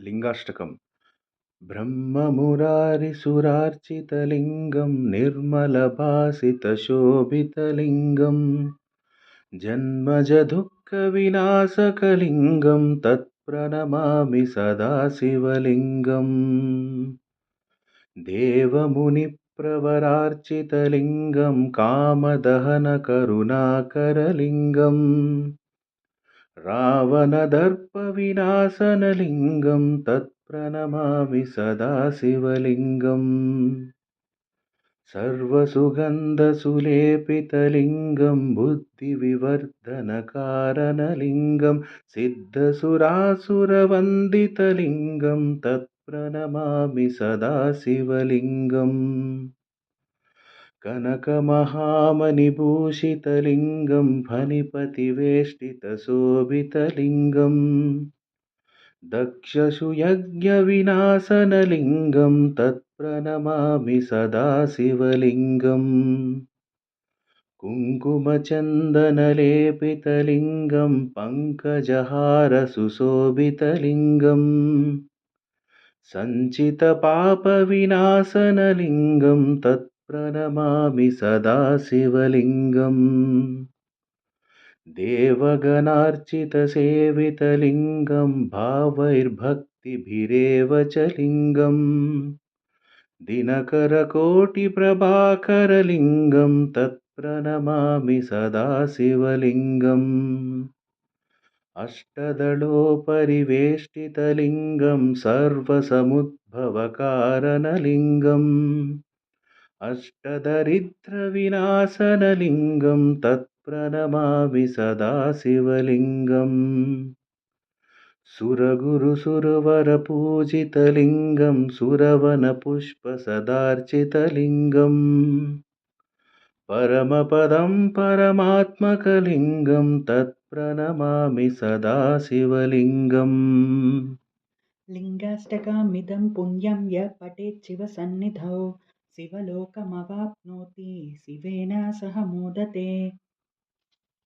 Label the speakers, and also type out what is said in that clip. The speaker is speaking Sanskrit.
Speaker 1: लिङ्गाष्टकम्। ब्रह्ममुरारिसुरार्चितलिङ्गं निर्मलभासितशोभितलिङ्गं जन्मजदुःखविनाशकलिङ्गं तत्प्रणमामि सदा शिवलिङ्गम्। देवमुनिप्रवरार्चितलिङ्गं कामदहनकरुणाकरलिङ्गम् रावणदर्पविनाशनलिङ्गं तत्प्रणमामि सदा शिवलिङ्गम्। सर्वसुगन्धसुलेपितलिङ्गं बुद्धिविवर्धनकारणलिङ्गं सिद्धसुरासुरवन्दितलिङ्गं तत्प्रणमामि सदा शिवलिङ्गम्। कनकमहामणिभूषितलिङ्गं फणिपतिवेष्टितशोभितलिङ्गं दक्षसुयज्ञविनाशनलिङ्गं तत्प्रणमामि सदा शिवलिङ्गम्। कुङ्कुमचन्दनलेपितलिङ्गं पङ्कजहारसुशोभितलिङ्गम् सञ्चितपापविनाशनलिङ्गं तत्प्रणमामि सदा शिवलिङ्गम्। देवगणार्चितसेवितलिङ्गं भावैर्भक्तिभिरेव च लिङ्गं दिनकरकोटिप्रभाकरलिङ्गं तत्प्रणमामि सदा शिवलिङ्गम्। अष्टदलोपरिवेष्टितलिङ्गं सर्वसमुद्भवकारणलिङ्गम् अष्टदरिद्रविनाशनलिङ्गं तत्प्रणमामि सदा शिवलिङ्गम्। सुरगुरुसुरवरपूजितलिङ्गं सुरवनपुष्पसदार्चितलिङ्गम् परमपदं परमात्मकलिङ्गं तत्प्रणमामि सदा शिवलिङ्गम्।
Speaker 2: लिङ्गाष्टकमिदं पुण्यं यः पठेत् शिवसन्निधौ शिवलोकमवाप्नोति शिवेन सह मोदते।